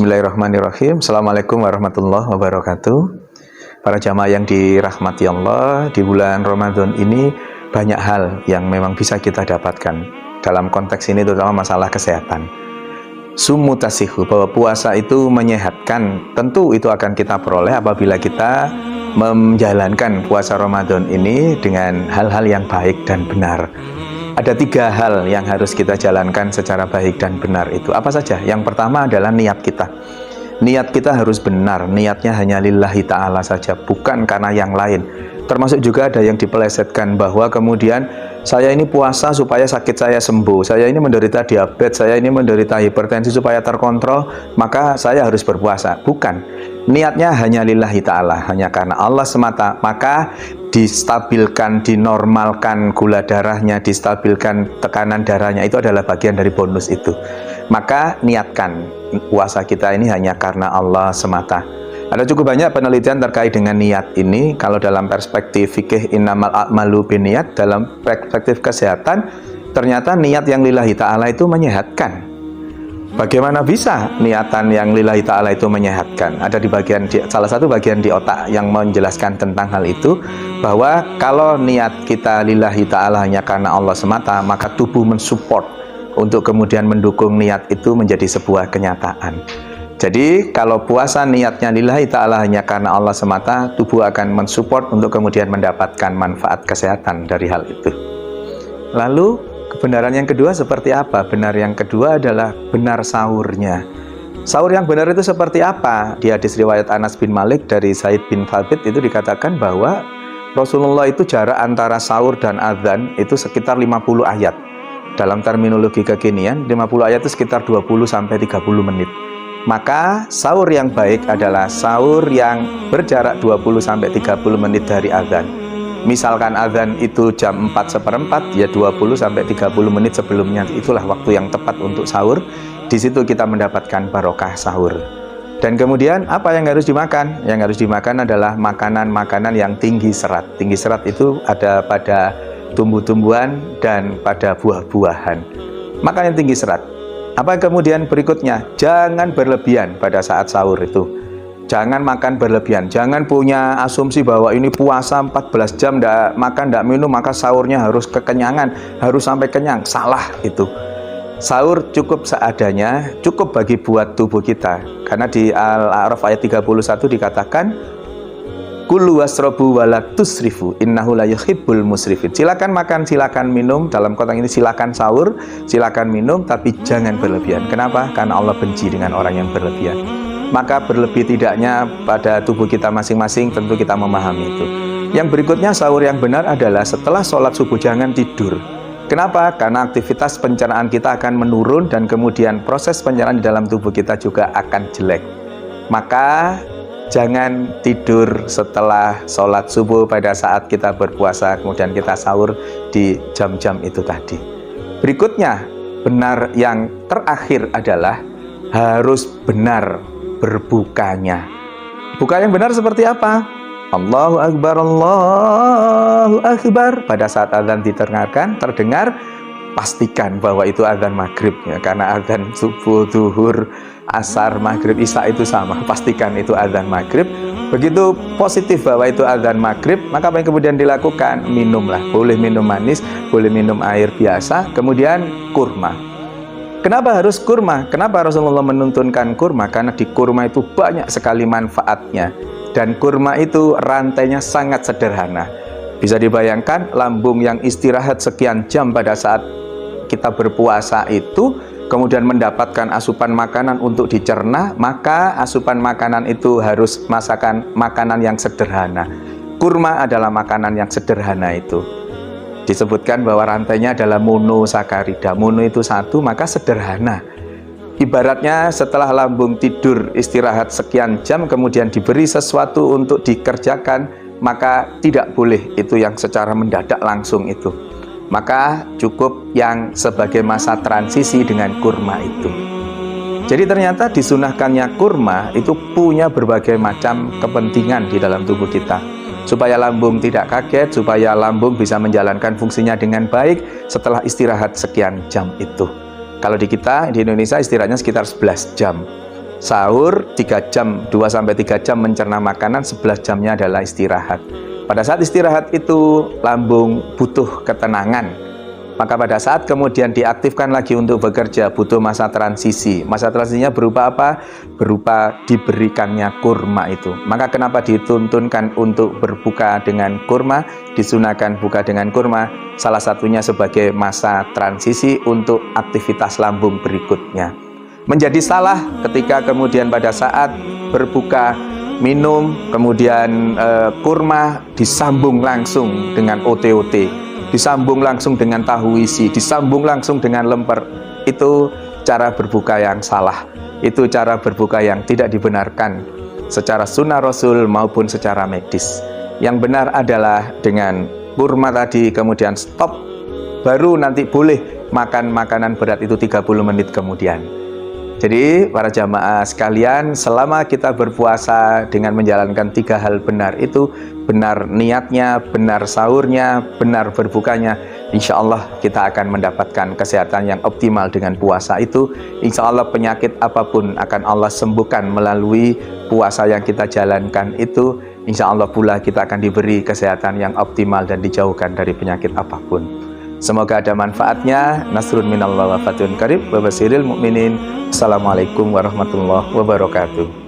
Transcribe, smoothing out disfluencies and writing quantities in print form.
Bismillahirrahmanirrahim. Assalamualaikum warahmatullahi wabarakatuh. Para jamaah yang dirahmati Allah, di bulan Ramadan ini banyak hal yang memang bisa kita dapatkan. Dalam konteks ini terutama masalah kesehatan. Sumu tasihu, bahwa puasa itu menyehatkan. Tentu itu akan kita peroleh apabila kita menjalankan puasa Ramadan ini dengan hal-hal yang baik dan benar. Ada 3 hal yang harus kita jalankan secara baik dan benar itu. Apa saja? Yang pertama adalah niat kita. Niat kita harus benar. Niatnya hanya lillahi ta'ala saja, bukan karena yang lain. Termasuk juga ada yang dipelesetkan bahwa kemudian saya ini puasa supaya sakit saya sembuh, saya ini menderita diabetes, saya ini menderita hipertensi supaya terkontrol, maka saya harus berpuasa. Bukan. Niatnya hanya lillahi ta'ala, hanya karena Allah semata, maka distabilkan, dinormalkan gula darahnya, distabilkan tekanan darahnya, itu adalah bagian dari bonus itu. Maka niatkan puasa kita ini hanya karena Allah semata. Ada cukup banyak penelitian terkait dengan niat ini. Kalau dalam perspektif fikih innamal a'malu binniyat, dalam perspektif kesehatan, ternyata niat yang lillahi ta'ala itu menyehatkan. Bagaimana bisa niatan yang lillahi ta'ala itu menyehatkan? Ada di salah satu bagian di otak yang menjelaskan tentang hal itu, bahwa kalau niat kita lillahi ta'ala hanya karena Allah semata, maka tubuh mensupport untuk kemudian mendukung niat itu menjadi sebuah kenyataan. Jadi kalau puasa niatnya lillahi ta'ala hanya karena Allah semata, tubuh akan mensupport untuk kemudian mendapatkan manfaat kesehatan dari hal itu. Lalu kebenaran yang kedua seperti apa? Benar yang kedua adalah benar sahurnya. Sahur yang benar itu seperti apa? Di hadis riwayat Anas bin Malik dari Zaid bin Thabit itu dikatakan bahwa Rasulullah itu jarak antara sahur dan azan itu sekitar 50 ayat. Dalam terminologi kekinian, 50 ayat itu sekitar 20-30 menit. Maka sahur yang baik adalah sahur yang berjarak 20-30 menit dari azan. Misalkan azan itu jam 4:04, ya 20-30 menit sebelumnya, itulah waktu yang tepat untuk sahur. Di situ kita mendapatkan barokah sahur. Dan kemudian apa yang harus dimakan? Yang harus dimakan adalah makanan-makanan yang tinggi serat. Tinggi serat itu ada pada tumbuh-tumbuhan dan pada buah-buahan. Makan yang tinggi serat. Apa kemudian berikutnya? Jangan berlebihan pada saat sahur itu. Jangan makan berlebihan. Jangan punya asumsi bahwa ini puasa 14 jam ndak makan, ndak minum, maka sahurnya harus kekenyangan, harus sampai kenyang. Salah itu. Sahur cukup seadanya, cukup bagi buat tubuh kita. Karena di Al-A'raf ayat 31 dikatakan, Kulu wasrobu wala tusrifu innahu la yuhibbul musrifin. Silakan makan, silakan minum. Dalam konteks ini silakan sahur, silakan minum, tapi jangan berlebihan. Kenapa? Karena Allah benci dengan orang yang berlebihan. Maka berlebih tidaknya pada tubuh kita masing-masing, tentu kita memahami itu. Yang berikutnya sahur yang benar adalah setelah sholat subuh jangan tidur. Kenapa? Karena aktivitas pencernaan kita akan menurun dan kemudian proses pencernaan di dalam tubuh kita juga akan jelek. Maka jangan tidur setelah sholat subuh pada saat kita berpuasa, kemudian kita sahur di jam-jam itu tadi. Berikutnya, benar yang terakhir adalah harus benar berbukanya. Buka yang benar seperti apa? Allahu Akbar, Allahu Akbar. Pada saat azan terdengar, pastikan bahwa itu azan maghrib ya, karena azan subuh, zuhur, asar, maghrib, isya itu sama. Pastikan itu azan maghrib. Begitu positif bahwa itu azan maghrib, maka apa yang kemudian dilakukan? Minumlah. Boleh minum manis, boleh minum air biasa, kemudian kurma. Kenapa harus kurma? Kenapa Rasulullah menuntunkan kurma? Karena di kurma itu banyak sekali manfaatnya. Dan kurma itu rantainya sangat sederhana. Bisa dibayangkan lambung yang istirahat sekian jam pada saat kita berpuasa itu, kemudian mendapatkan asupan makanan untuk dicerna, maka asupan makanan itu harus masakan makanan yang sederhana. Kurma adalah makanan yang sederhana itu. Disebutkan bahwa rantainya adalah monosakarida. Mono itu satu, maka sederhana. Ibaratnya setelah lambung tidur istirahat sekian jam, kemudian diberi sesuatu untuk dikerjakan, maka tidak boleh itu yang secara mendadak langsung itu. Maka cukup yang sebagai masa transisi dengan kurma itu. Jadi ternyata disunahkannya kurma itu punya berbagai macam kepentingan di dalam tubuh kita. Supaya lambung tidak kaget, supaya lambung bisa menjalankan fungsinya dengan baik setelah istirahat sekian jam itu. Kalau di kita, di Indonesia istirahatnya sekitar 11 jam. sahur 3 jam, 2-3 jam mencerna makanan, 11 jamnya adalah istirahat. Pada saat istirahat itu lambung butuh ketenangan. Maka pada saat kemudian diaktifkan lagi untuk bekerja, butuh masa transisi. Masa transisinya berupa apa? Berupa diberikannya kurma itu. Maka kenapa dituntunkan untuk berbuka dengan kurma, disunahkan buka dengan kurma? Salah satunya sebagai masa transisi untuk aktivitas lambung berikutnya. Menjadi salah ketika kemudian pada saat berbuka, minum, kemudian kurma disambung langsung dengan OT-OT. Disambung langsung dengan tahu isi, disambung langsung dengan lemper. Itu cara berbuka yang salah. Itu cara berbuka yang tidak dibenarkan secara sunnah Rasul maupun secara medis. Yang benar adalah dengan kurma tadi kemudian stop, baru nanti boleh makan makanan berat itu 30 menit kemudian. Jadi para jamaah sekalian, selama kita berpuasa dengan menjalankan 3 hal benar itu, benar niatnya, benar sahurnya, benar berbukanya, insya Allah kita akan mendapatkan kesehatan yang optimal dengan puasa itu. Insya Allah penyakit apapun akan Allah sembuhkan melalui puasa yang kita jalankan itu. Insya Allah pula kita akan diberi kesehatan yang optimal dan dijauhkan dari penyakit apapun. Semoga ada manfaatnya. Nasrun minallah wa fathun qarib wa basyiril mu'minin. Assalamualaikum warahmatullahi wabarakatuh.